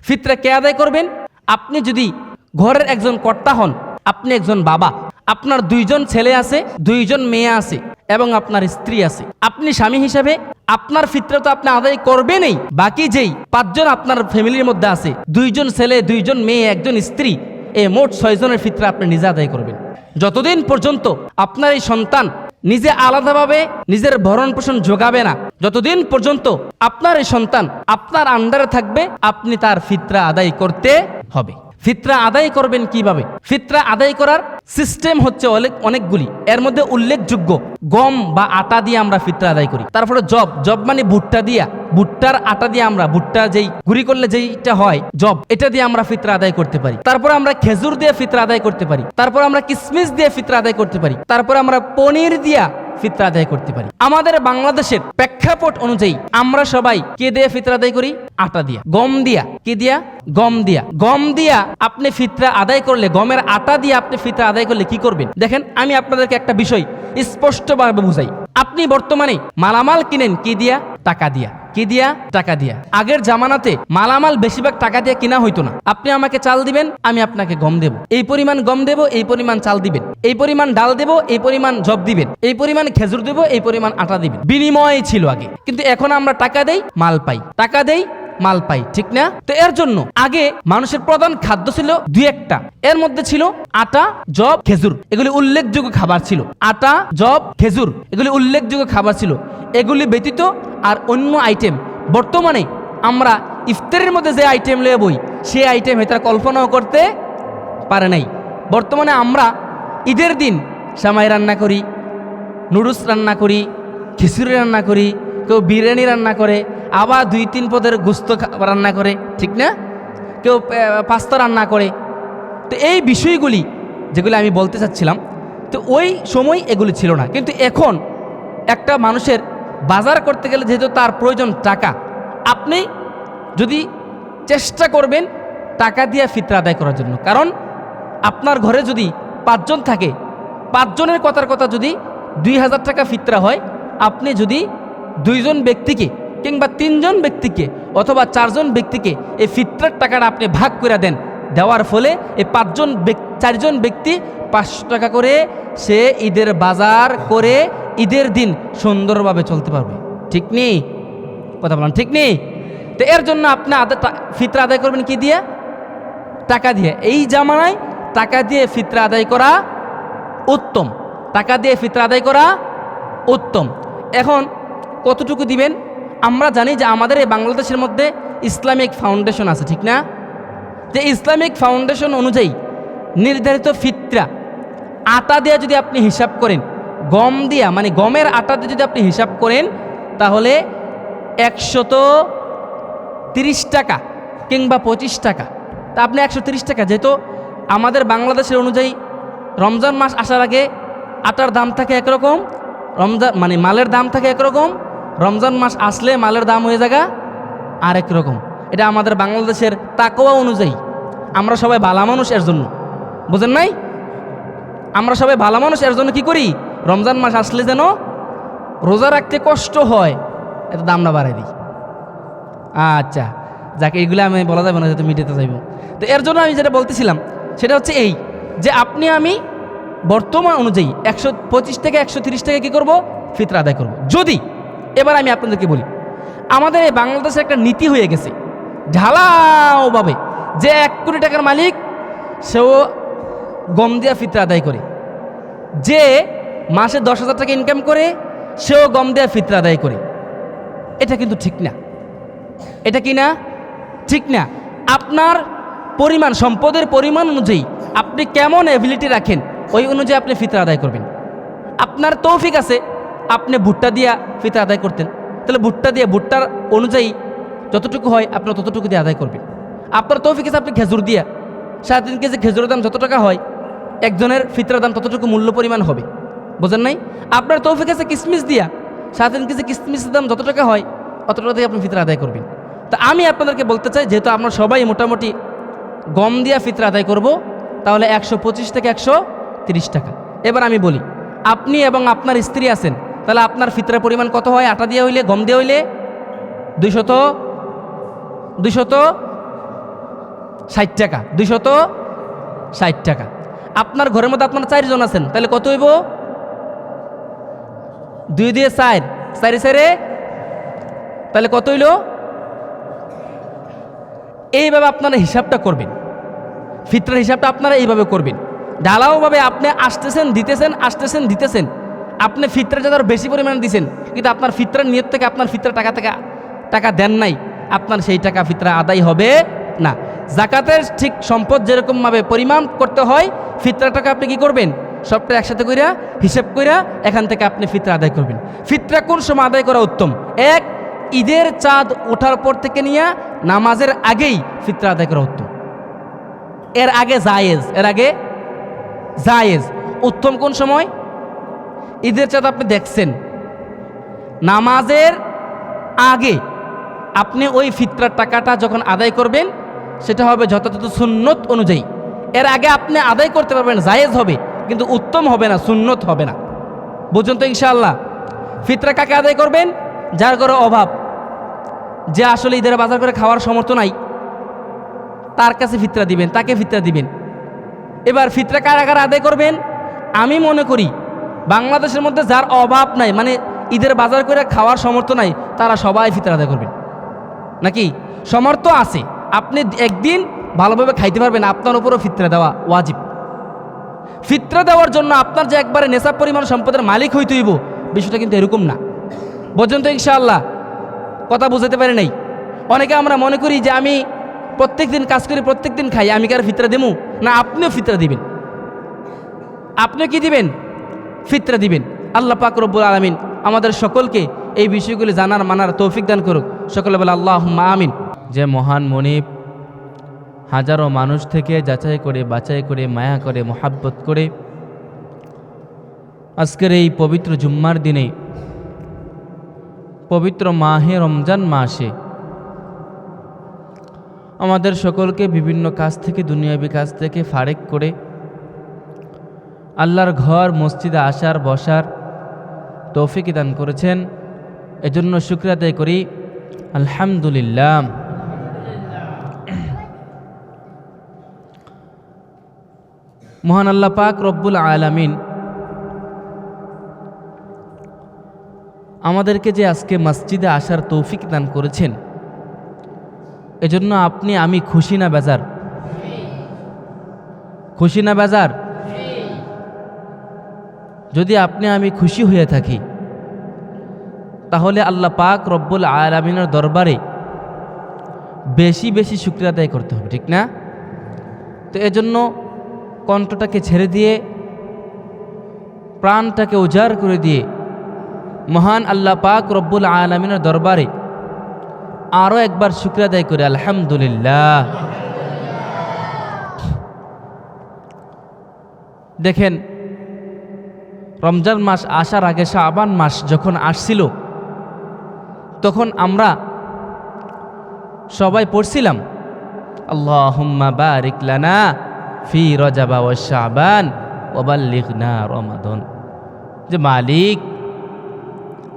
ফিতরা কে আদায় করবেন? আপনি যদি ঘরের একজন কর্তা হন, আপনি একজন বাবা, আপনার 2 জন ছেলে আছে, 2 জন মেয়ে আছে এবং আপনার স্ত্রী আছে, আপনি স্বামী হিসাবে আপনার ফিতরা তো আপনি আদায় করবেনই। বাকি যেই 5 জন আপনার ফ্যামিলির মধ্যে আছে, 2 জন ছেলে, 2 জন মেয়ে, 1 জন স্ত্রী, এই মোট 6 জনের ফিতরা আপনি নিজে আদায় করবেন। যতদিন পর্যন্ত আপনার এই সন্তান নিজে আলাদাভাবে নিজের ভরণ পোষণ যোগাবে না, যতদিন পর্যন্ত আপনার এই সন্তান আপনার আন্ডারে থাকবে, আপনি তার ফিতরা আদায় করতে হবে। ফিতরা আদায় করবেন কিভাবে? ফিতরা আদায় করার সিস্টেম হচ্ছে অনেকগুলি। এর মধ্যে উল্লেখযোগ্য, গম বা আটা দিয়ে আমরা ফিতরা আদায় করি। তারপরে জব মানে ভুট্টা দিয়া, ভুট্টার আটা দিয়ে আমরা, ভুট্টা যেই গুঁড়ি করলে যেইটা হয় জব, এটা দিয়ে আমরা ফিতরা আদায় করতে পারি। তারপর আমরা খেজুর দিয়ে ফিতরা আদায় করতে পারি। তারপর আমরা কিশমিশ দিয়ে ফিতরা আদায় করতে পারি। তারপর আমরা পনির দিয়া ফিতরা আদায় করতে পারি। আমাদের বাংলাদেশের প্রেক্ষাপট অনুযায়ী আমরা সবাই কে দিয়ে ফিতরা আদায় করি? আটা দিয়া, গম দিয়া। কি দিয়া? গম দিয়া। গম দিয়া আপনি ফিতরা আদায় করলে, গমের আটা দিয়ে আপনি ফিতরা আদায় করলে কি করবেন? দেখেন, আমি আপনাদেরকে একটা বিষয় স্পষ্টভাবে বুঝাই। আপনি বর্তমানে মালামাল কিনেন কি দিয়া? টাকা দিয়া। কি দিয়া? টাকা দিয়া। আগের জামানাতে মালামাল বেশিরভাগ টাকা দিয়ে কিনা হইতো না। আপনি আমাকে চাল দিবেন, আমি আপনাকে গম দেব, এই পরিমাণ গম দেব, এই পরিমাণ চাল দিবেন, এই পরিমাণ ডাল দেব, এই পরিমাণ জব দিবেন, এই পরিমাণ খেজুর দেব, এই পরিমাণ আটা দিবেন। বিনিময় ছিল আগে, কিন্তু এখন আমরা টাকা দেই, মাল পাই, টাকা দেই, মাল পাই, ঠিক না? তো এর জন্য আগে মানুষের প্রধান খাদ্য ছিল 2-1টা। এর মধ্যে ছিল আটা, জব, খেজুর। এগুলি উল্লেখযোগ্য খাবার ছিল। আটা, জব, খেজুর এগুলি উল্লেখযোগ্য খাবার ছিল। এগুলি ব্যতীত আর অন্য আইটেম বর্তমানে আমরা ইফতারের মধ্যে যে আইটেম লয়ে বই, সেই আইটেম হয়তো কল্পনাও করতে পারে নাই। বর্তমানে আমরা ঈদের দিন সামাই রান্না করি, নুডলস রান্না করি, খিচুড়ি রান্না করি, কেউ বিরিয়ানি রান্না করে, আবার 2-3 পদের গোস্ত রান্না করে, ঠিক না? কেউ পাস্তা রান্না করে। তো এই বিষয়গুলি যেগুলি আমি বলতে চাচ্ছিলাম, তো ওই সময় এগুলি ছিল না। কিন্তু এখন একটা মানুষের বাজার করতে গেলে যেহেতু তার প্রয়োজন টাকা, আপনি যদি চেষ্টা করবেন টাকা দিয়ে ফিতরা আদায় করার জন্য। কারণ আপনার ঘরে যদি 5 জন থাকে, 5 জনের কথা যদি 2000 টাকা ফিতরা হয়, আপনি যদি 2 জন ব্যক্তিকে কিংবা 3 জন ব্যক্তিকে অথবা 4 জন ব্যক্তিকে এই ফিতরার টাকাটা আপনি ভাগ করে দেন, দেওয়ার ফলে এই 4 জন ব্যক্তি 500 টাকা করে সে ঈদের বাজার করে ঈদের দিন সুন্দরভাবে চলতে পারবে। ঠিক নেই? কথা বলেন, ঠিক নেই? তো এর জন্য আপনি ফিতরা আদায় করবেন কি দিয়ে? টাকা দিয়ে। এই জামানায় টাকা দিয়ে ফিতরা আদায় করা উত্তম। টাকা দিয়ে ফিতরা আদায় করা উত্তম। এখন কতটুকু দিবেন? আমরা জানি যে আমাদের এই বাংলাদেশের মধ্যে ইসলামিক ফাউন্ডেশন আছে, ঠিক না? যে ইসলামিক ফাউন্ডেশন অনুযায়ী নির্ধারিত ফিতরা আটা দিয়ে যদি আপনি হিসাব করেন, গম দিয়া মানে গমের আটা দিয়ে যদি আপনি হিসাব করেন, তাহলে 130 টাকা কিংবা 25 টাকা। তা আপনি 130 টাকা, যেহেতু আমাদের বাংলাদেশের অনুযায়ী রমজান মাস আসার আগে আটার দাম থাকে একরকম, মানে মালের দাম থাকে একরকম, রমজান মাস আসলে মালের দাম হয়ে যায় আরেক রকম। এটা আমাদের বাংলাদেশের তাকওয়া অনুযায়ী। আমরা সবাই ভালো মানুষ, এর জন্য, বুঝেন নাই? আমরা সবাই ভালো মানুষ, এর জন্য কি করি? রমজান মাস আসলে যেন রোজা রাখতে কষ্ট হয়, এত দামটা বাড়াই দিই। আচ্ছা, যাকে এইগুলো আমি বলা যাবে না, যেহেতু মিটাতে চাইব। তো এর জন্য আমি যেটা বলতেছিলাম সেটা হচ্ছে এই, যে আপনি আমি বর্তমান অনুযায়ী 125 থেকে 130 টাকা কী করবো? ফিতরা আদায় করব। যদি এবার আমি আপনাদেরকে বলি, আমাদের এই বাংলাদেশে একটা নীতি হয়ে গেছে ঢালাওভাবে, যে 1 কোটি টাকার মালিক সেও গম দিয়া ফিতরা আদায় করে, যে মাসে 10,000 টাকা ইনকাম করে সেও গম দিয়া ফিতরা আদায় করে। এটা কিন্তু ঠিক না। এটা কি না? ঠিক না। আপনার পরিমাণ, সম্পদের পরিমাণ অনুযায়ী আপনি কেমন এবিলিটি রাখেন, ওই অনুযায়ী আপনি ফিতরা আদায় করবেন। আপনার তৌফিক আছে, আপনি ভুট্টা দিয়া ফিতরা আদায় করতেন, তাহলে ভুট্টা দিয়ে, ভুট্টার অনুযায়ী যতটুকু হয় আপনার ততটুকু দিয়ে আদায় করবেন। আপনার তৌফিক আছে, আপনি খেজুর দিয়া 3.5 কেজি খেজুরের দাম যত টাকা হয়, একজনের ফিতরার দাম ততটুকু মূল্য পরিমাণ হবে, বোঝেন নাই? আপনার তৌফিক আছে কিশমিশ দিয়া 3.5 কেজি কিশমিশের দাম যত টাকা হয়, অত টাকা দিয়ে আপনি ফিতরা আদায় করবেন। তা আমি আপনাদেরকে বলতে চাই, যেহেতু আমরা সবাই মোটামুটি গম দিয়া ফিতরা আদায় করব, তাহলে 125 থেকে 130 টাকা। এবার আমি বলি, আপনি এবং আপনার স্ত্রী আছেন, তাহলে আপনার ফিতরার পরিমাণ কত হয়? আটা দিয়ে হইলে, গম দিয়ে হইলে 200 60 টাকা, 260 টাকা। আপনার ঘরের মধ্যে আপনার 4 জন আছেন, তাহলে কত হইব? 2 দিয়ে 4, 4 4, তাহলে কত হইল? এইভাবে আপনারা হিসাবটা করবেন, ফিতরার হিসাবটা আপনারা এইভাবে করবেন। ঢালাওভাবে আপনি আসতেছেন দিতেছেন, আসতেছেন দিতেছেন, আপনি ফিতরা যাদের বেশি পরিমাণে দিচ্ছেন, কিন্তু আপনার ফিতরার নিয়ত থেকে আপনার ফিতরা টাকা দেন নাই, আপনার সেই টাকা ফিতরা আদায় হবে না। জাকাতের ঠিক সম্পদ যেরকমভাবে পরিমাণ করতে হয়, ফিতরা টাকা আপনি কি করবেন? সবটা একসাথে কইরা হিসাব কইরা এখান থেকে আপনি ফিতরা আদায় করবেন। ফিতরা কোন সময় আদায় করা উত্তম? এক, ঈদের চাঁদ ওঠার পর থেকে নিয়ে নামাজের আগেই ফিতরা আদায় করা উত্তম। এর আগে জায়েজ। উত্তম কোন সময়? ঈদের চাঁদ আপনি দেখছেন, নামাজের আগে আপনি ওই ফিতরার টাকাটা যখন আদায় করবেন, সেটা হবে যথাযথ সুন্নত অনুযায়ী। এর আগে আপনি আদায় করতে পারবেন, জায়েজ হবে, কিন্তু উত্তম হবে না, সুন্নত হবে না। বুঝুন তো ইনশাআল্লাহ। ফিতরা কাকে আদায় করবেন? যার ঘরে অভাব, যে আসলে ঈদের বাজার করে খাওয়ার সামর্থ্য নাই, তার কাছে ফিতরা দিবেন, তাকে ফিতরা দিবেন। এবার ফিতরা কারা কারা আদায় করবেন? আমি মনে করি বাংলাদেশের মধ্যে যার অভাব নাই, মানে ঈদের বাজার করে খাওয়ার সামর্থ্য নাই, তারা সবাই ফিতরা আদায় করবেন। নাকি সামর্থ্য আছে, আপনি একদিন ভালোভাবে খাইতে পারবেন, আপনার উপরও ফিতরা দেওয়া ওয়াজিব। ফিতরা দেওয়ার জন্য আপনার যে একবারে নেশাব পরিমাণ সম্পদের মালিক হইতে হইব, বিষয়টা কিন্তু এরকম না। বোঝেন তো ইনশাআল্লাহ? কথা বুঝাতে পারি নাই। অনেকে আমরা মনে করি যে আমি প্রত্যেক দিন কাজ করি, প্রত্যেক দিন খাই, আমি কার ফিতরা দেবো না? আপনিও ফিতরা দিবেন। আপনিও কি দিবেন? ফিতরা দিবেন। আল্লাহ পাক রব্বুল আলামিন আমাদের সকলকে এই বিষয়গুলি জানার মানার তৌফিক দান করুক। সকলে বলে আল্লাহুম্মা আমিন। যে মহান মনিব হাজারো মানুষ থেকে যাচাই করে বাছাই করে মায়া করে মোহাব্বত করে আজকের এই পবিত্র জুম্মার দিনে, পবিত্র মাহে রমজান মাসে আমাদের সকলকে বিভিন্ন কাজ থেকে, দুনিয়াবি কাজ থেকে ফারেক করে আল্লাহর ঘর মসজিদে আসার বসার তৌফিক দান করেছেন। এজন্য শুকরিয়া আদায় করি, আলহামদুলিল্লাহ। মহান আল্লাহ পাক রব্বুল আলামিন আমাদেরকে যে আজকে মসজিদে আসার তৌফিক দান করেছেন, এজন্য আপনি আমি খুশি না বেজার? খুশি না বেজার? যদি আপনি আমি খুশি হয়ে থাকি, তাহলে আল্লাহ পাক রব্বুল আলামিনের দরবারে বেশি বেশি শুকরিয়া আদায় করতে হবে, ঠিক না? তো এজন্য কণ্ঠটাকে ছেড়ে দিয়ে, প্রাণটাকে উজাড় করে দিয়ে মহান আল্লাহ পাক রব্বুল আলামিনের দরবারে আরও একবার শুকরিয়া আদায় করে আলহামদুলিল্লাহ। দেখেন, রমজান মাস আসার আগে শাবান মাস যখন আসছিল, তখন আমরা সবাই পড়ছিলাম আল্লাহুম্মা বারিক লানা ফি রজব ওয়া শাবান ওয়া বাল্লিগনা রমাদান। যে মালিক,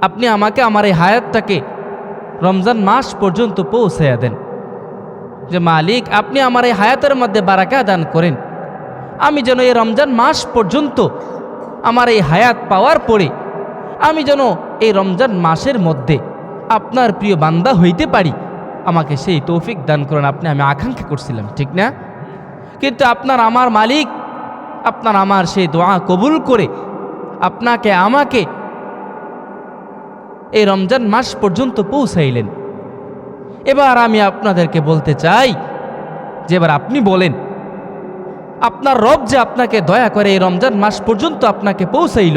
আপনি আমাকে আমার এই হায়াতটাকে রমজান মাস পর্যন্ত পৌঁছাইয়া দেন। যে মালিক, আপনি আমার এই হায়াতের মধ্যে বারাকা দান করেন, আমি যেন এই রমজান মাস পর্যন্ত আমার এই হায়াত পাওয়ার পরে আমি যেন এই রমজান মাসের মধ্যে আপনার প্রিয় বান্দা হইতে পারি, আমাকে সেই তৌফিক দান করেন। আমি আকাঙ্ক্ষা করছিলাম, ঠিক না? কিন্তু আপনার আমার মালিক, আপনার আমার সেই দোয়া কবুল করে আপনাকে আমাকে এই রমজান মাস পর্যন্ত পৌঁছাইলেন। এবার আমি আপনাদেরকে বলতে চাই যে এবার আপনি বলেন, আপনার রব যে আপনাকে দয়া করে এই রমজান মাস পর্যন্ত আপনাকে পৌঁছাইল,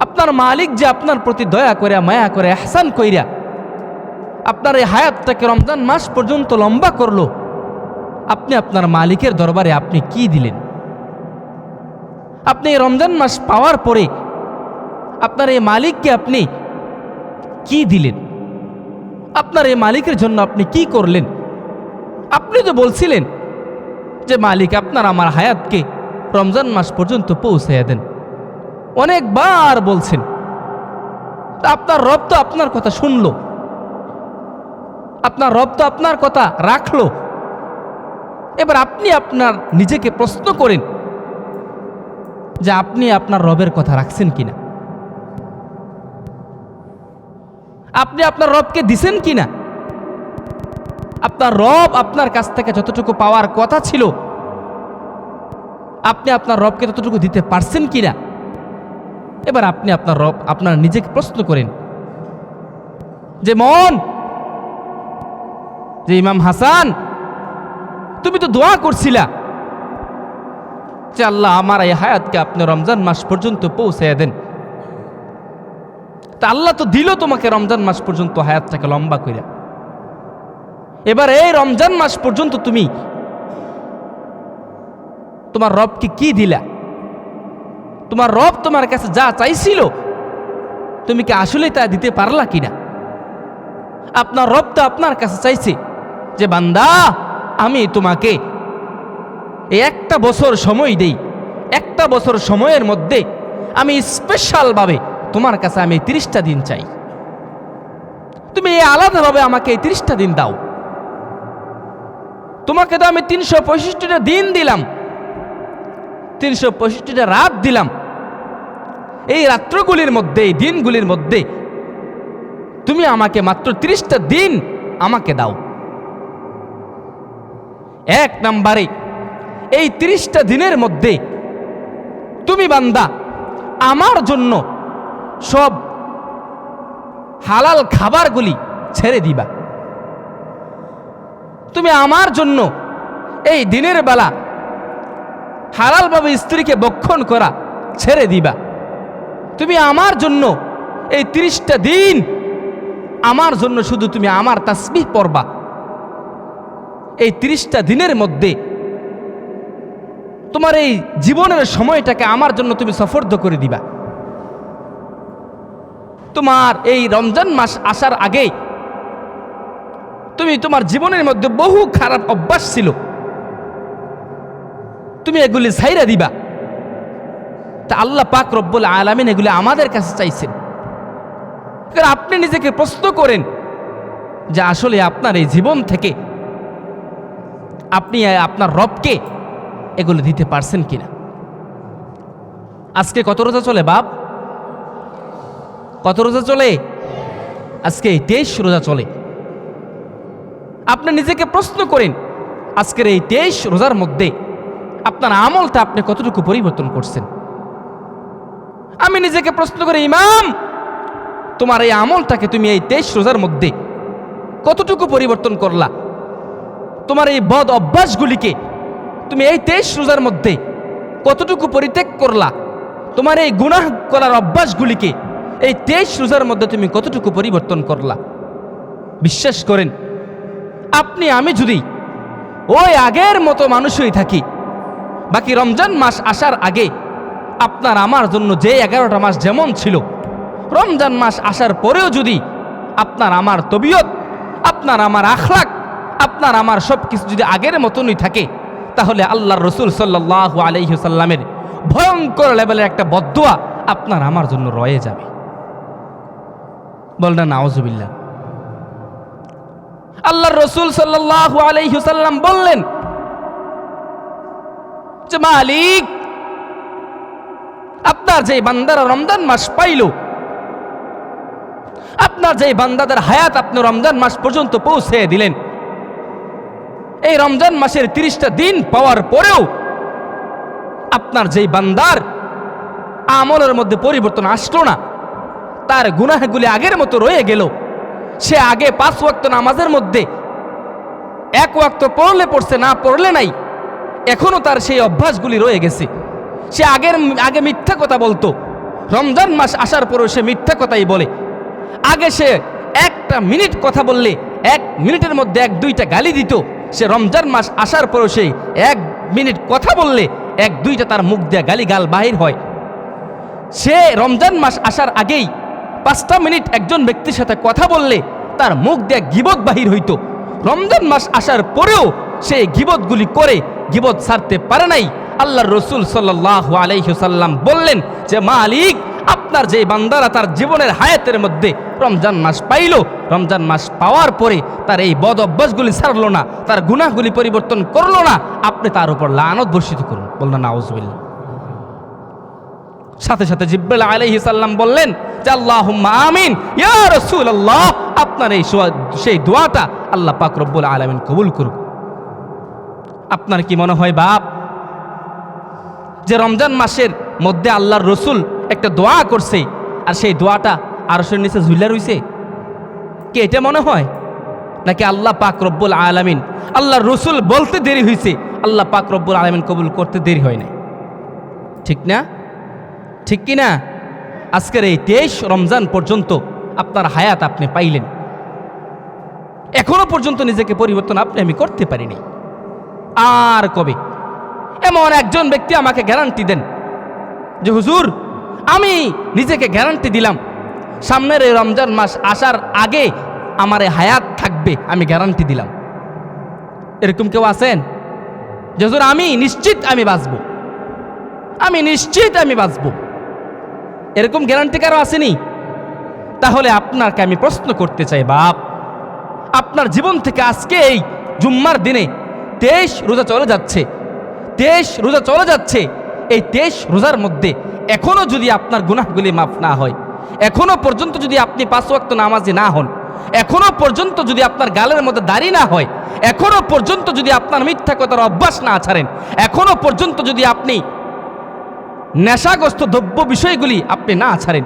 আপনার মালিক যে আপনার প্রতি দয়া করে মায়া করে ইহসান কইরা আপনার এই হায়াতটাকে রমজান মাস পর্যন্ত লম্বা করলো, আপনি আপনার মালিকের দরবারে আপনি কি দিলেন? আপনি এই রমজান মাস পাওয়ার পরে আপনার এই মালিককে আপনি কি দিলেন? আপনার এই মালিকের জন্য আপনি কি করলেন? আপনি তো বলছিলেন যে মালিক, আপনার আমার হায়াতকে রমজান মাস পর্যন্ত পৌঁছাইয়া দেন, অনেকবার বলছেন। আপনার রব তো আপনার কথা শুনলো, আপনার রব তো আপনার কথা রাখলো। এবার আপনি আপনার নিজেকে প্রশ্ন করেন যে আপনি আপনার রবের কথা রাখছেন কিনা, আপনি আপনার রবকে দিছেন কিনা, আপনার রব আপনার কাছ থেকে যতটুকু পাওয়ার কথা ছিল আপনি আপনার রবকে ততটুকু দিতে পারছেন কিনা। এবার আপনি আপনার নিজেকে প্রশ্ন করেন যে মন, যে ইমাম হাসান, তুমি তো দোয়া করছিলা যে আল্লাহ আমার এই হায়াতকে আপনি রমজান মাস পর্যন্ত পৌঁছাইয়া দেন, তা আল্লাহ তো দিল তোমাকে রমজান মাস পর্যন্ত হায়াতটাকে লম্বা কইরা। এবার এই রমজান মাস পর্যন্ত তুমি তোমার রবকে কি দিলা? তোমার রব তোমার কাছে যা চাইছিল তুমি কি আসলেই তা দিতে পারলা কিনা? আপনার রব তো আপনার কাছে চাইছে যে বান্দা আমি তোমাকে একটা বছর সময় দেই, একটা বছর সময়ের মধ্যে আমি স্পেশালভাবে তোমার কাছে আমি 30টা দিন চাই, তুমি আলাদাভাবে আমাকে 30টা দিন দাও। তোমাকে তো আমি 365টা দিন দিলাম, 365টা রাত দিলাম, এই রাত্রগুলির মধ্যে, এই দিনগুলির মধ্যে তুমি আমাকে মাত্র 30টা দিন আমাকে দাও। এক নম্বরে এই 30টা দিনের মধ্যে তুমি বান্দা আমার জন্য সব হালাল খাবারগুলি ছেড়ে দিবা। তুমি আমার জন্য এই দিনের বেলা হালালভাবে স্ত্রীকে বক্ষণ করা ছেড়ে দিবা। তুমি আমার জন্য এই 30টা দিন আমার জন্য শুধু তুমি আমার তাসবিহ পড়বা। এই 30টা দিনের মধ্যে তোমার এই জীবনের সময়টাকে আমার জন্য তুমি সফর্দ করে দিবা। তোমার এই রমজান মাস আসার আগে তুমি তোমার জীবনের মধ্যে বহু খারাপ অভ্যাস ছিল, তুমি এগুলি ছাইরা দিবা। তা আল্লাহ পাক রব্বুল আলামিন এগুলি আমাদের কাছে চাইছেন। আপনি নিজেকে প্রশ্ন করেন যে আসলে আপনার এই জীবন থেকে আপনি আপনার রবকে এগুলো দিতে পারছেন কিনা। আজকে কত রোজা চলে বাপ? কত রোজা চলে? আজকে 23 রোজা চলে। আপনি নিজেকে প্রশ্ন করেন আজকের এই 23 রোজার মধ্যে আপনার আমলটা আপনি কতটুকু পরিবর্তন করছেন। আমি নিজেকে প্রশ্ন করি ইমাম, তোমার এই আমলটাকে তুমি এই 23 রোজার মধ্যে কতটুকু পরিবর্তন করলা? তোমার এই বদ অভ্যাসগুলিকে তুমি এই 23 রোজার মধ্যে কতটুকু পরিত্যাগ করলা? তোমার এই গুনাহ করার অভ্যাসগুলিকে এই 23 রোজার মধ্যে তুমি কতটুকু পরিবর্তন করলা? বিশ্বাস করেন আপনি আমি যদি ওই আগের মতো মানুষই থাকি, বাকি রমজান মাস আসার আগে আপনার আমার জন্য যে 11টা মাস যেমন ছিল, রমজান মাস আসার পরেও যদি আপনার আমার তবিয়ত, আপনার আমার আখলাক, আপনার আমার সব কিছু যদি আগের মতনই থাকে, তাহলে আল্লাহর রসুল সাল্লাল্লাহু আলাইহি ওয়াসাল্লামের ভয়ঙ্কর লেভেলের একটা বদদুয়া আপনার আমার জন্য রয়ে যাবে। বলনা নাউজুবিল্লাহ। আল্লাহর রসুল সাল্লাল্লাহু আলাইহি ওয়াসাল্লাম বললেন যে মালিক, আপনার যে বান্দারা রমজান মাস পাইল, আপনার যে বান্দাদের হায়াত আপনি রমজান মাস পর্যন্ত পৌঁছে দিলেন, এই রমজান মাসের 30টা দিন পাওয়ার পরেও আপনার যেই বান্দার আমলের মধ্যে পরিবর্তন আসলো না, তার গুনাহগুলি আগের মতো রয়ে গেল। সে আগে 5 ওয়াক্ত নামাজের মধ্যে 1 ওয়াক্ত পড়লে পড়ছে, না পড়লে নাই, এখনো তার সেই অভ্যাসগুলি রয়ে গেছে। সে আগে মিথ্যা কথা বলতো, রমজান মাস আসার পরেও সে মিথ্যা কথাই বলে। আগে সে 1 মিনিট কথা বললে 1 মিনিটের মধ্যে 1-2টা গালি দিত, সে রমজান মাস আসার পরেও সে 1 মিনিট কথা বললে 1-2টা তার মুখ দিয়ে গালি গাল বাহির হয়। সে রমজান মাস আসার আগেই 5টা মিনিট একজন ব্যক্তির সাথে কথা বললে তার মুখ দিয়ে গীবত বাহির হইতো। রমজান মাস আসার পরেও সে গীবতগুলি করে গীবত ছাড়তে পারে নাই। আল্লাহর রসুল সাল্লাল্লাহু আলাইহি ওয়াসাল্লাম বললেন যে মালিক, আপনার যে বান্দারা তার জীবনের হায়াতের মধ্যে রমজান মাস পাইল, রমজান মাস পাওয়ার পরে তার এই বদ অভ্যাসগুলি ছাড়লো না, তার গুনাহগুলি পরিবর্তন করলো না, আপনি তার উপর লানত বর্ষিত করুন। বললেন নাউজুবিল্লাহ। সাথে সাথে জিব্রাইল আলাইহিস সালাম বললেন যে আল্লাহুম্মা আমিন ইয়া রাসূলুল্লাহ, আপনার এই সেই দোয়াটা আল্লাহ পাক রব্বুল আলামিন কবুল করুক। আপনার কি মনে হয় বাপ, যে রমজান মাসের মধ্যে আল্লাহর রসুল একটা দোয়া করছে আর সেই দোয়াটা আরশের নিচে ঝুলে রইছে? কি এটা মনে হয়? নাকি আল্লাহ পাক রব্বুল আলামিন, আল্লাহর রসুল বলতে দেরি হয়েছে, আল্লাহ পাক রব্বুল আলামিন কবুল করতে দেরি হয় না? ঠিক না? ঠিক কি না? আজকের এই 23 রমজান পর্যন্ত আপনার হায়াত আপনি পাইলেন, এখনো পর্যন্ত নিজেকে পরিবর্তন আমি করতে পারিনি। আর কবে? এমন একজন ব্যক্তি আমাকে গ্যারান্টি দেন যে হুজুর আমি নিজেকে গ্যারান্টি দিলাম সামনের এই রমজান মাস আসার আগে আমার হায়াত থাকবে, আমি গ্যারান্টি দিলাম। এরকম কেউ আছেন যে হুজুর আমি নিশ্চিত আমি বাঁচব, আমি নিশ্চিত আমি বাঁচব? এরকম গ্যারান্টি কারো আসেনি? তাহলে আপনাকে আমি প্রশ্ন করতে চাই বাপ, আপনার জীবন থেকে আজকে এই জুম্মার দিনে 23 রোজা চলে যাচ্ছে, 23 রোজা চলে যাচ্ছে, এই 23 রোজার মধ্যে এখনো যদি আপনার গুনাহগুলি মাফ না হয়, এখনো পর্যন্ত যদি আপনি 5 ওয়াক্ত নামাজি না হন, এখনো পর্যন্ত যদি আপনার গালের মধ্যে দাড়ি না হয়, এখনো পর্যন্ত যদি আপনার মিথ্যা কথার অভ্যাস না ছাড়েন, এখনো পর্যন্ত যদি আপনি নেশাগ্রস্ত দ্রব্য বিষয়গুলি আপনি না ছাড়েন,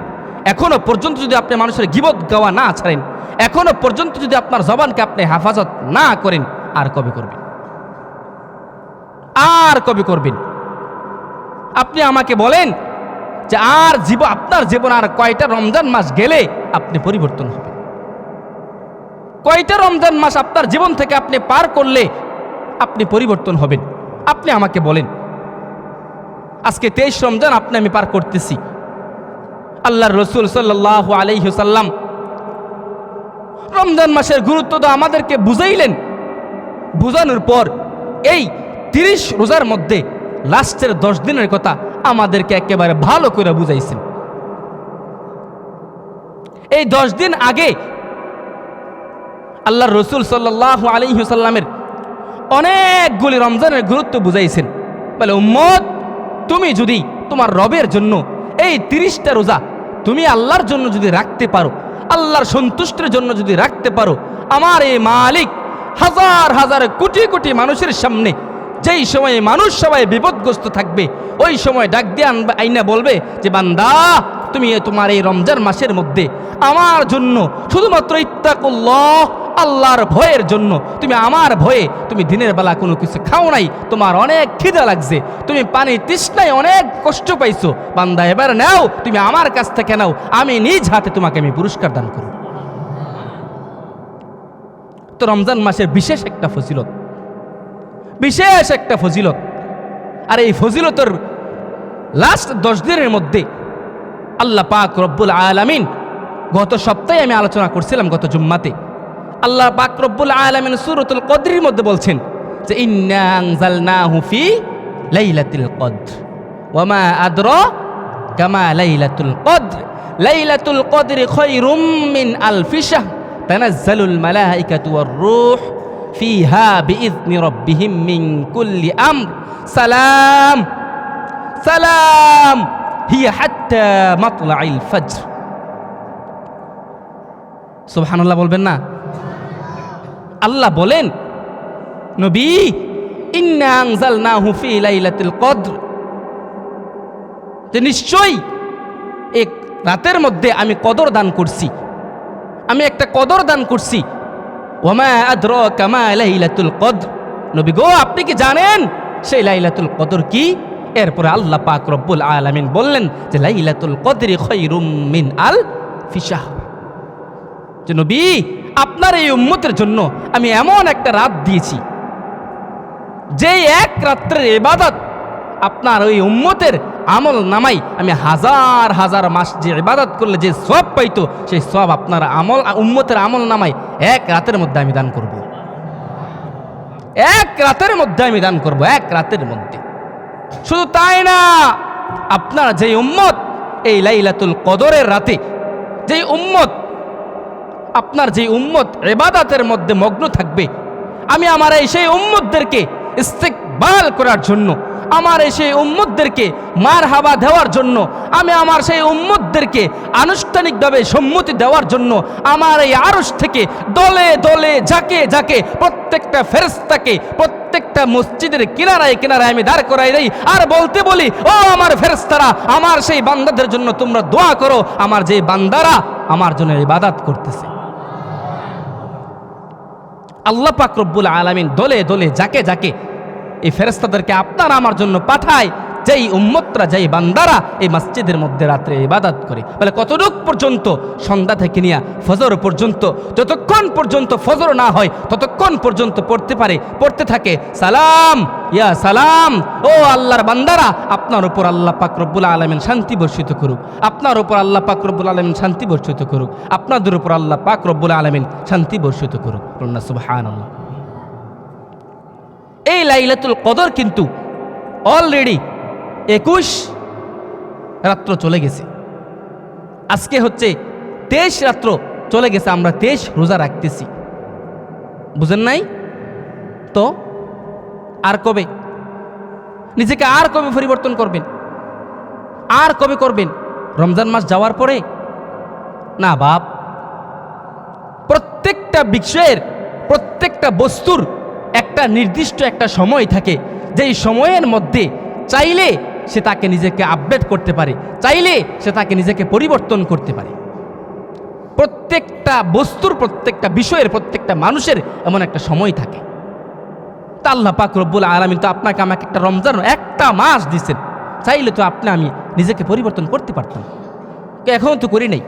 এখনো পর্যন্ত যদি আপনি মানুষের গীবত গাওয়া না ছাড়েন, এখনো পর্যন্ত যদি আপনার জবানকে আপনি হেফাজত না করেন, আর কবে করবেন? আর কবে করবেন? আপনি আমাকে বলেন যে আর আপনার জীবন আর কয়টা রমজান মাস গেলে আপনি পরিবর্তন হবেন? কয়টা রমজান মাস আপনার জীবন থেকে আপনি পার করলে আপনি পরিবর্তন হবেন? আপনি আমাকে বলেন। আজকে 23 রমজান আমি পার করতেছি। আল্লাহর রসুল সাল্লাল্লাহু আলাইহি ওয়াসাল্লাম রমজান মাসের গুরুত্ব তো আমাদেরকে বুঝাইলেন, বুঝানোর পর এই 30 রোজার মধ্যে লাস্টের 10 দিনের কথা আমাদেরকে একেবারে ভালো করে বুঝাইছেন। এই 10 দিন আগে আল্লাহর রসুল সাল্লাল্লাহু আলাইহি ওয়াসাল্লামের অনেকগুলি রমজানের গুরুত্ব বুঝাইছেন। বলে উম্মত, তুমি যদি তোমার রবের জন্য এই 30টা রোজা তুমি আল্লাহর জন্য যদি রাখতে পারো, আল্লাহর সন্তুষ্টির জন্য যদি রাখতে পারো, আমার এই মালিক হাজার হাজার কোটি কোটি মানুষের সামনে যেই সময়ে মানুষ সবাই বিপদগ্রস্ত থাকবে, ওই সময় ডাক দিয়ে আইনা বলবে যে বান্দা, তুমি তোমার এই রমজান মাসের মধ্যে আমার জন্য শুধুমাত্র ইত্তাকুল্লাহ, আল্লাহর ভয়ের জন্য তুমি আমার ভয়ে তুমি দিনের বেলা কোনো কিছু খাও নাই, তোমার অনেক খিদা লাগছে, তুমি পানি তৃষ্ণায় অনেক কষ্ট পাইছো, বান্দা এবার নাও, তুমি আমার কাছ থেকে নাও, আমি নিজ হাতে তোমাকে আমি পুরস্কার দান করব। তো রমজান মাসের বিশেষ একটা ফজিলত, বিশেষ একটা ফজিলত। আর এই ফজিলতের লাস্ট 10 দিনের মধ্যে আল্লাহ পাক রব্বুল আলামিন, গত সপ্তাহে আমি আলোচনা করছিলাম গত জুম্মাতে, আল্লাহ পাক রব্বুল আলামিন সূরাতুল কদরের মধ্যে বলছেন যে ইন্না আনজালনাহু ফি লাইলাতুল কদর ওয়া মা আদরাকা মা লাইলাতুল কদর লাইলাতুল কদরি খায়রুম মিন আলফি শাহর তানাজ্জালুল মালায়েকাতু ওয়ার রূহ ফিহা বিইذনি রাব্বিহিম মিন কুল্লি আমর সালাম সালাম হিয়া হাত্তা মাতলাইল ফজর। সুবহানাল্লাহ বলবেন না? আল্লাহ বলেন, নবী ইন্না আনজালনাহু ফি লাইলাতুল কদর, যে নিশ্চয়ই এক রাতের মধ্যে আমি কদর দান করছি, আমি একটা কদর দান করছি। ওয়া মা আদরাকা মা লাইলাতুল কদর, নবী গো আপনি কি জানেন সেই লাইলাতুল কদর কি? এরপরে আল্লাহ পাক রব্বুল আলামিন বললেন যে লাইলাতুল কদরি খায়রুম মিন আলফি শাহর, যে নবী আপনার এই উম্মতের জন্য আমি এমন একটা রাত দিয়েছি, যে এক রাত্রের ইবাদত আপনার ওই উম্মতের আমল নামাই আমি হাজার হাজার মাস যে ইবাদত করলে যে সওয়াব পাইতো, সেই সওয়াব আপনার আমল উম্মতের আমল নামাই এক রাতের মধ্যে আমি দান করব। এক রাতের মধ্যে আমি দান করব, এক রাতের মধ্যে। শুধু তাই না, আপনার যে উম্মত এই লাইলাতুল কদরের রাতে যেই উম্মত, আপনার যেই উম্মত ইবাদতের মধ্যে মগ্ন থাকবে, আমি আমার এই সেই উম্মতদেরকে ইস্তেকবাল করার জন্য, আমার এই সেই উম্মতদেরকে মারহাবা দেওয়ার জন্য, আমি আমার সেই উম্মতদেরকে আনুষ্ঠানিকভাবে সম্মতি দেওয়ার জন্য আমার এই আরশ থেকে দলে দলে ঝাঁকে ঝাঁকে প্রত্যেকটা ফেরেশতাকে প্রত্যেকটা মসজিদের কিনারায় কিনারায় আমি দাঁড় করাই দেই আর বলতে বলি, ও আমার ফেরেশতারা, আমার সেই বান্দাদের জন্য তোমরা দোয়া করো, আমার যে বান্দারা আমার জন্য ইবাদত করতেছে। আল্লাহ পাক রব্বুল আলামিন দলে দলে ঝাঁকে ঝাঁকে এই ফেরেশতাদেরকে আপনার আমার জন্য পাঠায়, যেই উম্মতরা যেই বান্দারা এই মসজিদের মধ্যে রাত্রে ইবাদত করে। বলে কতটুক পর্যন্ত? সন্ধ্যা থেকে নিয়ে ফজর পর্যন্ত, যতক্ষণ পর্যন্ত ফজর না হয় ততক্ষণ পর্যন্ত পড়তে থাকে সালাম ইয়া সালাম, ও আল্লাহর বান্দারা, আপনার উপর আল্লাহ পাক রব্বুল আলামিন শান্তি বর্ষিত করুক, আপনার উপর আল্লাহ পাক রব্বুল আলামিন শান্তি বর্ষিত করুক, আপনাদের উপর আল্লাহ পাক রব্বুল আলামিন শান্তি বর্ষিত করুক। সুবহানাল্লাহ। এই লাইলাতুল কদর কিন্তু অলরেডি 21 রাত্র চলে গেছে। আজকে হচ্ছে 23 রাত্র চলে গেছে, আমরা 23 রোজা রাখতেছি, বুঝেন নাই তো? আর কবে নিজেকে আর কবে পরিবর্তন করবেন? আর কবে করবেন? রমজান মাস যাওয়ার পরে না বাপ। প্রত্যেকটা বিষয়ের, প্রত্যেকটা বস্তুর একটা নির্দিষ্ট একটা সময় থাকে, যেই সময়ের মধ্যে চাইলে সে তাকে নিজেকে আপডেট করতে পারে, চাইলে সে তাকে নিজেকে পরিবর্তন করতে পারে। প্রত্যেকটা বস্তুর, প্রত্যেকটা বিষয়ের, প্রত্যেকটা মানুষের এমন একটা সময় থাকে। তা আল্লাহ পাক রব্বুল আলামিন তো আপনাকে আমাকে একটা রমজান একটা মাস দিয়েছেন, চাইলে তো আমি নিজেকে পরিবর্তন করতে পারতাম, এখনও তো করি নাই,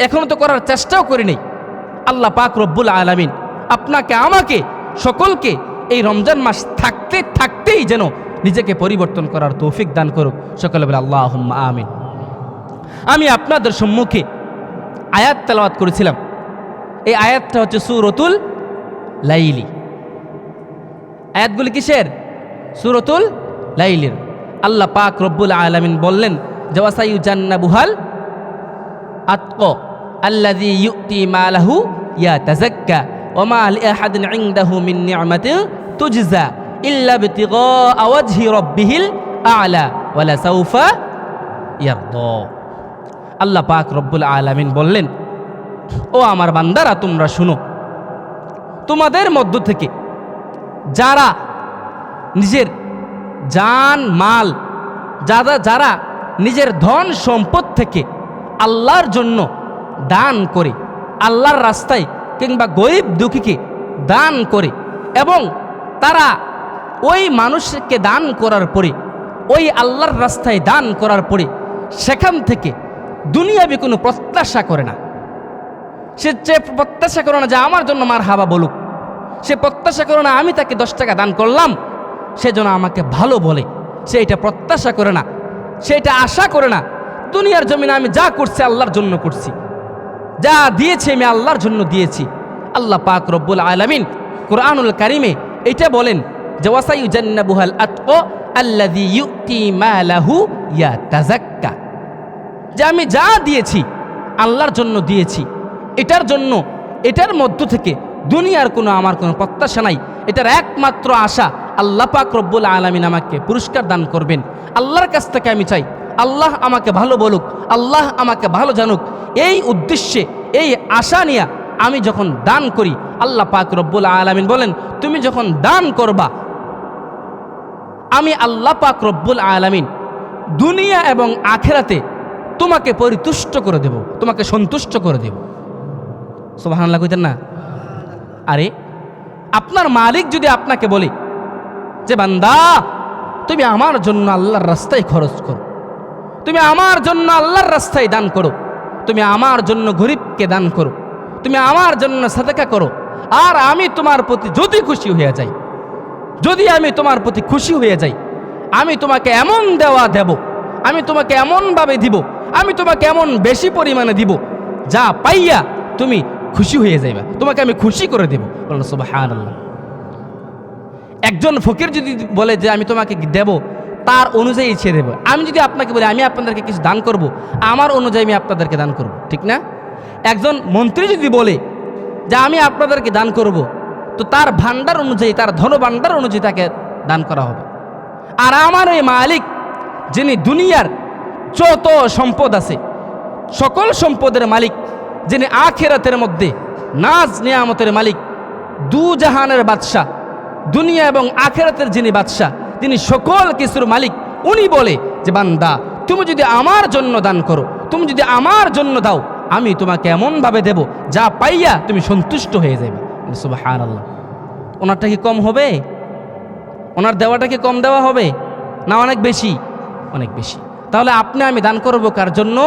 এখনও তো করার চেষ্টাও করি নাই। আল্লাহ পাক রব্বুল আলামিন আপনাকে আমাকে সকলকে এই রমজান মাস থাকতে থাকতেই যেন নিজেকে পরিবর্তন করার তৌফিক দান করুক। সকলে বলে আল্লাহুম্মা আমিন। আমি আপনাদের সম্মুখে আয়াত তেলাওয়াত করেছিলাম, এই আয়াতটা হচ্ছে সূরাতুল লাইলি। আয়াতগুলি কিসের? সূরাতুল লাইলির। আল্লাহ পাক রব্বুল আলামিন বললেন যে ওয়াসায়ুজান্নাবুহাল আতকা আল্লাযী ইউতি মালাহু ইয়াতাযাক্কা ওয়া মা লিআহাদিন ইনদাহু মিন নি'মাতিন তুজজা ইল্লা বিতিগা ওয়াজহি রাব্বিহিল আ'লা ওয়া লাসাউফা ইয়ারদা। আল্লাহ পাক রব্বুল আলামিন বললেন, ও আমার বান্দারা তোমরা শুনো, তোমাদের মধ্য থেকে যারা নিজের জান মাল, যারা নিজের ধন সম্পদ থেকে আল্লাহর জন্য দান করে, আল্লাহর রাস্তায় কিংবা গরিব দুঃখীকে দান করে, এবং তারা ওই মানুষকে দান করার পরে, ওই আল্লাহর রাস্তায় দান করার পরে সেখান থেকে দুনিয়াবি কোনো প্রত্যাশা করে না। সে প্রত্যাশা করে না যে আমার জন্য মারহাবা বলুক, সে প্রত্যাশা করে না আমি তাকে 10 টাকা দান করলাম সে যেন আমাকে ভালো বলে, সে এটা প্রত্যাশা করে না, সে এটা আশা করে না। দুনিয়ার জমিনে আমি যা করছি আল্লাহর জন্য করছি, যা দিয়েছি আমি আল্লাহর জন্য দিয়েছি। আল্লাহ পাক রব্বুল আলামিন কুরআনুল কারীমে এটা বলেন যে ওয়াসায়ুজান্নাবুহাল আতকা আল্লাযী ইউতি মালাহু ইয়াতাযাক্কা, যে আমি যা দিয়েছি আল্লাহর জন্য দিয়েছি, এটার মধ্য থেকে দুনিয়ার আমার কোনো প্রত্যাশা নাই। এটার একমাত্র আশা আল্লাহ পাক রব্বুল আলামিন আমাকে পুরস্কার দান করবেন। আল্লাহর কাছ থেকে আমি চাই আল্লাহ আমাকে ভালো বলুক, আল্লাহ আমাকে ভালো জানুক। এই উদ্দেশ্যে, এই আশা নিয়ে আমি যখন দান করি, আল্লাহ পাক রব্বুল আলামিন বলেন তুমি যখন দান করবা আমি আল্লাহ পাক রব্বুল আলামিন দুনিয়া এবং আখিরাতে তোমাকে পরিতুষ্ট করে দেব, তোমাকে সন্তুষ্ট করে দেব। সুবহানাল্লাহ কইতেন না? আরে আপনার মালিক যদি আপনাকে বলে যে বান্দা তুমি আমার জন্য আল্লাহর রাস্তায় খরচ করো, তুমি আমার জন্য আল্লাহর রাস্তায় দান করো, তুমি আমার জন্য গরিবকে দান করো, তুমি আমার জন্য সাদাকা করো, আর আমি তোমার প্রতি যদি খুশি হয়ে যাই, যদি আমি তোমার প্রতি খুশি হয়ে যাই, আমি তোমাকে এমন দেওয়া দেব, আমি তোমাকে এমনভাবে দিব, আমি তোমাকে এমন বেশি পরিমাণে দিব যা পাইয়া তুমি খুশি হয়ে যাইবা, তোমাকে আমি খুশি করে দেব। সুবহানাল্লাহ। একজন ফকির যদি বলে যে আমি তোমাকে দেব তার অনুযায়ী ছেড়ে দেবো। আমি যদি আপনাকে বলি আমি আপনাদেরকে কিছু দান করব, আমার অনুযায়ী আমি আপনাদেরকে দান করব, ঠিক না? একজন মন্ত্রী যদি বলে যে আমি আপনাদেরকে দান করব, তো তার ভান্ডার অনুযায়ী, তার ধনভাণ্ডার অনুযায়ী তাকে দান করা হবে। আর আমার এই মালিক, যিনি দুনিয়ার যত সম্পদ আছে সকল সম্পদের মালিক, যিনি আখিরাতের মধ্যে নাজ নিয়ামতের মালিক, দু জাহানের বাদশাহ, দুনিয়া এবং আখিরাতের যিনি বাদশাহ, তিনি সকল কিছুর মালিক, উনি বলে যে বান্দা তুমি যদি আমার জন্য দান করো, তুমি যদি আমার জন্য দাও, আমি তোমাকে এমনভাবে দেব যা পাইয়া তুমি সন্তুষ্ট হয়ে যাবে। সুবহানাল্লাহ। ওনারটা কি কম হবে? ওনার দেওয়াটা কি কম দেওয়া হবে না অনেক বেশি? অনেক বেশি। তাহলে আপনি আমি দান করব কার জন্য?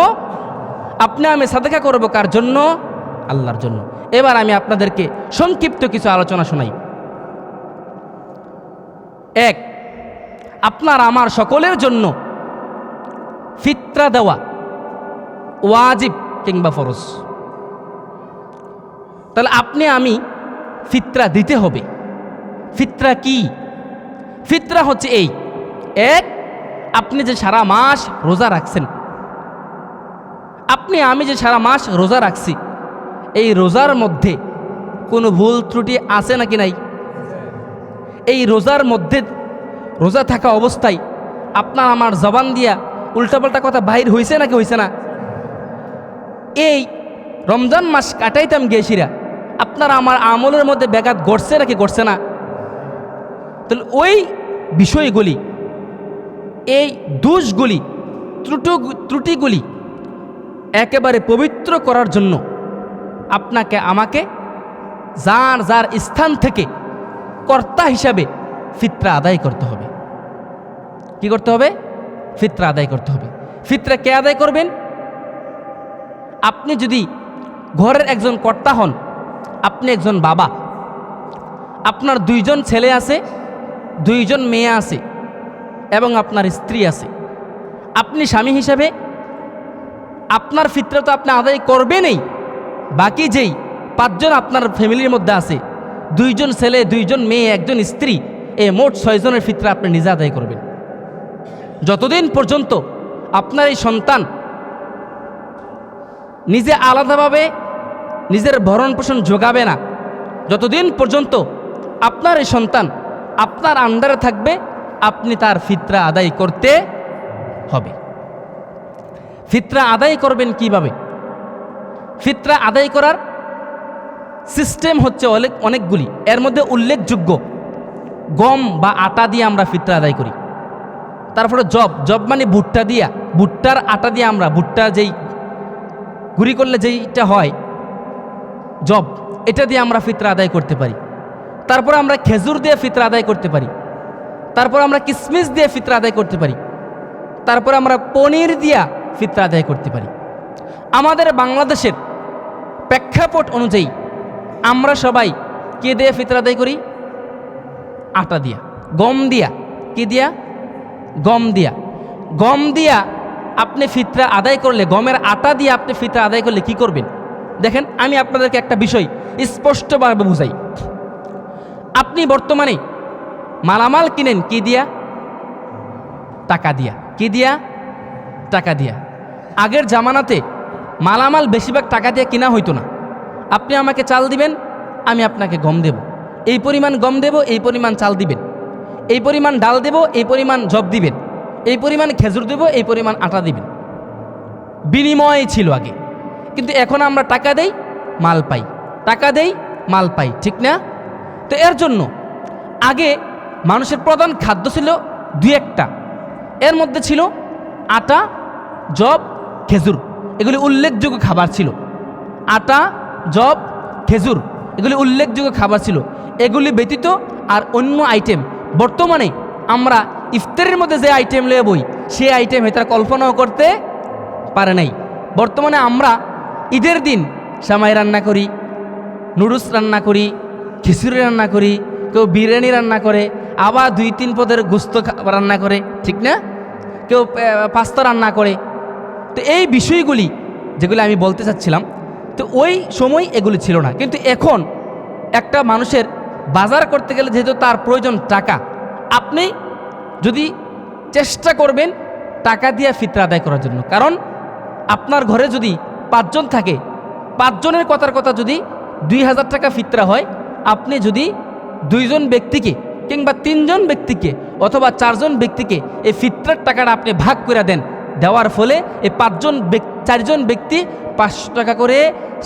আপনি আমি সাদেকা করব কার জন্য? আল্লাহর জন্য। এবার আমি আপনাদেরকে সংক্ষিপ্ত কিছু আলোচনা শোনাই। এক, আপনার আমার সকলের জন্য ফিতরা দেওয়া ওয়াজিব কিংবা ফরজ। তাহলে আপনি আমি ফিতরা দিতে হবে। ফিতরা কি? ফিতরা হচ্ছে এই, এক, আপনি যে সারা মাস রোজা রাখছেন, আপনি আমি যে সারা মাস রোজা রাখছি, এই রোজার মধ্যে কোনো ভুল ত্রুটি আছে নাকি নাই? এই রোজার মধ্যে, রোজা থাকা অবস্থায় আপনার আমার জবান দিয়া উল্টাপাল্টা কথা বাহির হয়েছে নাকি হয়েছে না? এই রমজান মাস কাটাইতাম গেছিরা, আপনার আমার আমলের মধ্যে ব্যাঘাত ঘটছে নাকি ঘটছে না? তাহলে ওই বিষয়গুলি, এই দোষগুলি, ত্রুটিগুলি একেবারে পবিত্র করার জন্য আপনাকে আমাকে যার যার স্থান থেকে কর্তা হিসাবে ফিতরা আদায় করতে হবে। কি করতে হবে? ফিতরা আদায় করতে হবে। ফিতরা কে আদায় করবেন? আপনি যদি ঘরের একজন কর্তা হন, আপনি একজন বাবা, আপনার দুইজন ছেলে আছে, দুইজন মেয়ে আছে এবং আপনার স্ত্রী আছে, আপনি স্বামী হিসাবে আপনার ফিতরা তো আপনি আদায় করবেনই। বাকি যেই পাঁচজন আপনার ফ্যামিলির মধ্যে আছে, দুইজন ছেলে, দুইজন মেয়ে, একজন স্ত্রী, এই মোট 6 জনের ফিতরা আপনি নিজে আদায় করবেন। যতদিন পর্যন্ত আপনার এই সন্তান নিজে আলাদাভাবে নিজের ভরণ পোষণ যোগাবে না, যতদিন পর্যন্ত আপনার এই সন্তান আপনার আন্ডারে থাকবে, আপনি তার ফিতরা আদায় করতে হবে। ফিতরা আদায় করবেন কিভাবে? ফিতরা আদায় করার সিস্টেম হচ্ছে অনেকগুলি। এর মধ্যে উল্লেখযোগ্য, গম বা আটা দিয়ে আমরা ফিতরা আদায় করি। তারপরে জব মানে ভুট্টা দিয়া, ভুট্টার আটা দিয়ে আমরা, ভুট্টা যেই গুঁড়ি করলে যেইটা হয় জব, এটা দিয়ে আমরা ফিতরা আদায় করতে পারি। তারপর আমরা খেজুর দিয়ে ফিতরা আদায় করতে পারি। তারপর আমরা কিশমিশ দিয়ে ফিতরা আদায় করতে পারি। তারপর আমরা পনির দিয়া ফিতরা আদায় করতে পারি। আমাদের বাংলাদেশের প্রেক্ষাপট অনুযায়ী আমরা সবাই কে দিয়ে ফিতরা আদায় করি? আটা দিয়া, গম দিয়া। কি দিয়া? গম দিয়া। গম দিয়া আপনি ফিতরা আদায় করলে, গমের আটা দিয়ে আপনি ফিতরা আদায় করলে কি করবেন? দেখেন, আমি আপনাদেরকে একটা বিষয় স্পষ্টভাবে বুঝাই। আপনি বর্তমানে মালামাল কিনেন কি দিয়া? টাকা দিয়া। কি দিয়া? টাকা দিয়া। আগের জামানাতে মালামাল বেশিরভাগ টাকা দিয়ে কিনা হইতো না। আপনি আমাকে চাল দিবেন, আমি আপনাকে গম দেব, এই পরিমাণ গম দেব, এই পরিমাণ চাল দিবেন, এই পরিমাণ ডাল দেব, এই পরিমাণ জব দিবেন, এই পরিমাণ খেজুর দেব, এই পরিমাণ আটা দিবেন। বিনিময় ছিল আগে। কিন্তু এখন আমরা টাকা দেই, মাল পাই, টাকা দেই, মাল পাই, ঠিক না? তো এর জন্য আগে মানুষের প্রধান খাদ্য ছিল 2-1টা। এর মধ্যে ছিল আটা, জব, খেজুর। এগুলি উল্লেখযোগ্য খাবার ছিল। আটা, জব, খেজুর এগুলি উল্লেখযোগ্য খাবার ছিল। এগুলি ব্যতীত আর অন্য আইটেম বর্তমানে আমরা ইফতারের মধ্যে যে আইটেম লয়ে বই, সেই আইটেম তারা কল্পনাও করতে পারে নাই। বর্তমানে আমরা ঈদের দিন সামাই রান্না করি, নুডলস রান্না করি, খিচুড়ি রান্না করি, কেউ বিরিয়ানি রান্না করে, আবার 2-3 পদের গোস্ত রান্না করে, ঠিক না? কেউ পাস্তা রান্না করে। তো এই বিষয়গুলি যেগুলি আমি বলতে চাচ্ছিলাম, তো ওই সময় এগুলি ছিল না। কিন্তু এখন একটা মানুষের বাজার করতে গেলে যেহেতু তার প্রয়োজন টাকা, আপনি যদি চেষ্টা করবেন টাকা দিয়ে ফিতরা আদায় করার জন্য। কারণ আপনার ঘরে যদি 5 জন থাকে, 5 জনের কথার কথা যদি 2000 টাকা ফিতরা হয়, আপনি যদি 2 জন ব্যক্তিকে কিংবা 3 জন ব্যক্তিকে অথবা 4 জন ব্যক্তিকে এই ফিতরার টাকাটা আপনি ভাগ করে দেন, দেওয়ার ফলে এই 4 জন ব্যক্তি 500 টাকা করে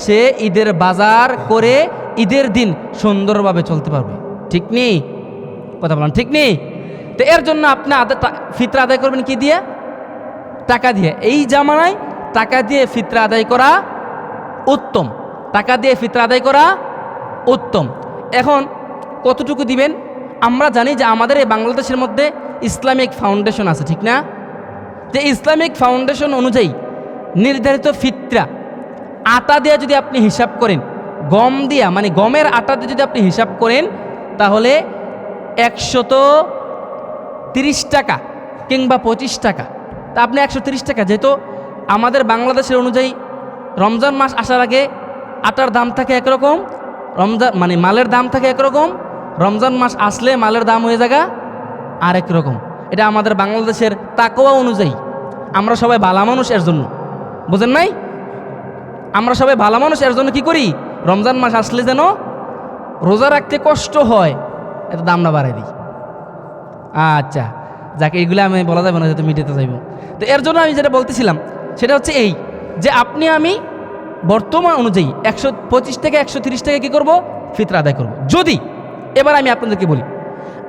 সে ঈদের বাজার করে ঈদের দিন সুন্দরভাবে চলতে পারবে। ঠিক নেই? কথা বলেন ঠিক নেই? তো এর জন্য আপনি ফিতরা আদায় করবেন কি দিয়ে? টাকা দিয়ে। এই জামানায় টাকা দিয়ে ফিতরা আদায় করা উত্তম, টাকা দিয়ে ফিতরা আদায় করা উত্তম। এখন কতটুকু দিবেন? আমরা জানি যে আমাদের এই বাংলাদেশের মধ্যে ইসলামিক ফাউন্ডেশন আছে, ঠিক না? যে ইসলামিক ফাউন্ডেশন অনুযায়ী নির্ধারিত ফিতরা আটা দিয়ে যদি আপনি হিসাব করেন, গম দিয়া মানে গমের আটা দিয়ে যদি আপনি হিসাব করেন, তাহলে 130 টাকা কিংবা 25 টাকা। তা আপনি 130 টাকা, যেহেতু আমাদের বাংলাদেশের অনুযায়ী রমজান মাস আসার আগে আটার দাম থাকে একরকম, মানে মালের দাম থাকে একরকম, রমজান মাস আসলে মালের দাম হয়ে যাগা আরেক রকম। এটা আমাদের বাংলাদেশের তাকওয়া অনুযায়ী। আমরা সবাই ভালো মানুষ, এর জন্য, বুঝেন নাই? আমরা সবাই ভালো মানুষ, এর জন্য কি করি? রমজান মাস আসলে যেন রোজা রাখতে কষ্ট হয়, এত দাম না বাড়াই দিই। আচ্ছা, যাকে এইগুলো আমি বলা যাবে না, যেহেতু মিটাতে চাইব। তো এর জন্য আমি যেটা বলতেছিলাম সেটা হচ্ছে এই যে আমি বর্তমান অনুযায়ী 125 থেকে 130 টাকা কী করবো? ফিতরা আদায় করব। যদি এবার আমি আপনাদেরকে বলি,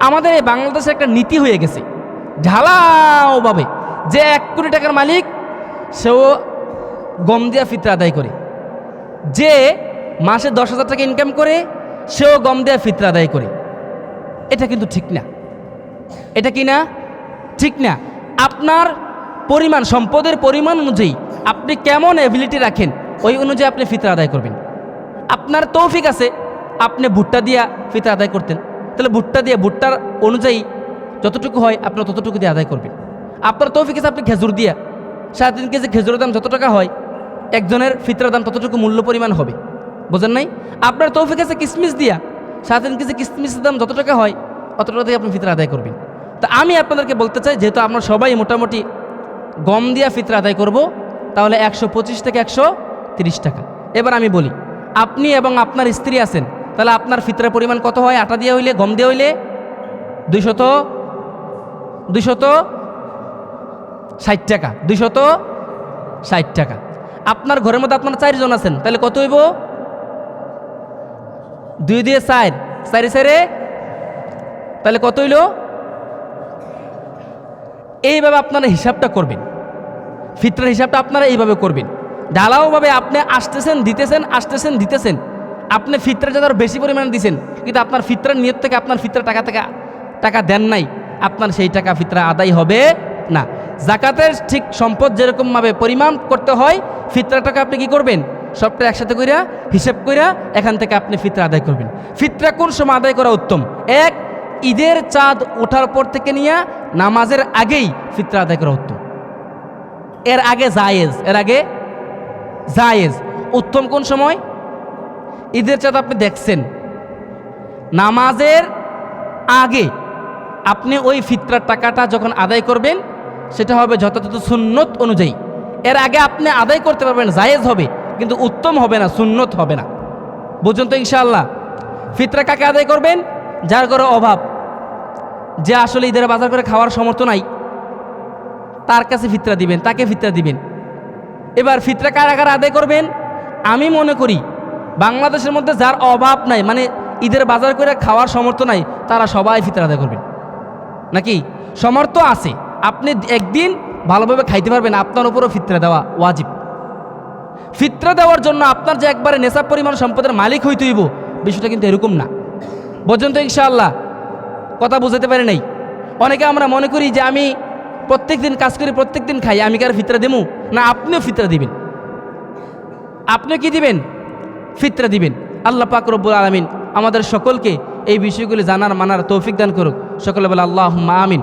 আমাদের এই বাংলাদেশে একটা নীতি হয়ে গেছে ঢালাওভাবে, যে 1 কোটি টাকার মালিক সেও গম দিয়া ফিতরা আদায় করে, যে মাসে 10,000 টাকা ইনকাম করে সেও গম দিয়া ফিতরা আদায় করে। এটা কিন্তু ঠিক না। এটা কি না? ঠিক না। আপনার পরিমাণ, সম্পদের পরিমাণ অনুযায়ী আপনি কেমন এবিলিটি রাখেন, ওই অনুযায়ী আপনি ফিতরা আদায় করবেন। আপনার তৌফিক আছে, আপনি ভুট্টা দিয়া ফিতরা আদায় করতেন, তাহলে ভুট্টার অনুযায়ী যতটুকু হয় আপনার ততটুকু দিয়ে আদায় করবেন। আপনার তৌফিক আছে, আপনি খেজুর দিয়া 3.5 কেজি খেজুরের দাম যত টাকা হয়, একজনের ফিতরার দাম ততটুকু মূল্য পরিমাণ হবে। বোঝেন নাই? আপনার তৌফিক আছে কিসমিস দিয়া 3.5 কেজি কিসমিসের দাম যত টাকা হয় অত টাকা দিয়ে আপনি ফিতরা আদায় করবেন। তা আমি আপনাদেরকে বলতে চাই, যেহেতু আমরা সবাই মোটামুটি গম দিয়া ফিতরা আদায় করব, তাহলে 125 থেকে 130 টাকা। এবার আমি বলি, আপনি এবং আপনার স্ত্রী আছেন, তাহলে আপনার ফিতরার পরিমাণ কত হয়? আটা দিয়ে হইলে, গম দিয়ে হইলে 260 টাকা। 260 টাকা। আপনার ঘরের মধ্যে আপনার 4 জন আছেন, তাহলে কত হইব? 2 দিয়ে 4, 4 তাহলে কত হইল? এইভাবে আপনারা হিসাবটা করবেন, ফিতরার হিসাবটা আপনারা এইভাবে করবেন। ঢালাওভাবে আপনি আসতেছেন দিতেছেন। আপনি ফিতরা যাদের বেশি পরিমাণে দিচ্ছেন, কিন্তু আপনার ফিতরার নিয়ত থেকে আপনার ফিতরা টাকা দেন নাই, আপনার সেই টাকা ফিতরা আদায় হবে না। জাকাতের ঠিক সম্পদ যেরকমভাবে পরিমাণ করতে হয়, ফিতরা টাকা আপনি কি করবেন? সবটা একসাথে কইরা হিসাব কইরা এখান থেকে আপনি ফিতরা আদায় করবেন। ফিতরা কোন সময় আদায় করা উত্তম? এক, ঈদের চাঁদ ওঠার পর থেকে নিয়ে নামাজের আগেই ফিতরা আদায় করা উত্তম। এর আগে জায়েজ। উত্তম কোন সময়? ঈদের চাঁদ আপনি দেখছেন, নামাজের আগে আপনি ওই ফিতরার টাকাটা যখন আদায় করবেন, সেটা হবে যথাযথ সুন্নত অনুযায়ী। এর আগে আপনি আদায় করতে পারবেন, জায়েজ হবে, কিন্তু উত্তম হবে না, সুন্নত হবে না। বুঝুন তো ইনশাআল্লাহ। ফিতরা কাকে আদায় করবেন? যার ঘরে অভাব, যে আসলে ঈদের বাজার করে খাওয়ার সামর্থ্য নাই, তার কাছে ফিতরা দিবেন, তাকে ফিতরা দিবেন। এবার ফিতরা কারা আদায় করবেন? আমি মনে করি বাংলাদেশের মধ্যে যার অভাব নাই, মানে ঈদের বাজার করে খাওয়ার সামর্থ্য নাই, তারা সবাই ফিতরা আদায় করবেন। নাকি সামর্থ্য আছে, আপনি একদিন ভালোভাবে খাইতে পারবেন, আপনার উপরও ফিতরা দেওয়া ওয়াজিব। ফিতরা দেওয়ার জন্য আপনার যে একবারে নেশাব পরিমাণ সম্পদের মালিক হইতে হইব, বিষয়টা কিন্তু এরকম না। বুঝছেন তো ইনশাআল্লাহ? কথা বুঝাতে পারি নাই? অনেকে আমরা মনে করি যে আমি প্রত্যেক দিন কাজ করি, প্রত্যেক দিন খাই, আমি কার ফিতরা দেবো না? আপনিও ফিতরা দিবেন। আপনি কি দিবেন? ফিতরা দিবেন। আল্লাহ পাক রব্বুল আলামিন আমাদের সকলকে এই বিষয়গুলি জানার মানার তৌফিক দান করুক। সকলে বলে আল্লাহুম্মা আমিন।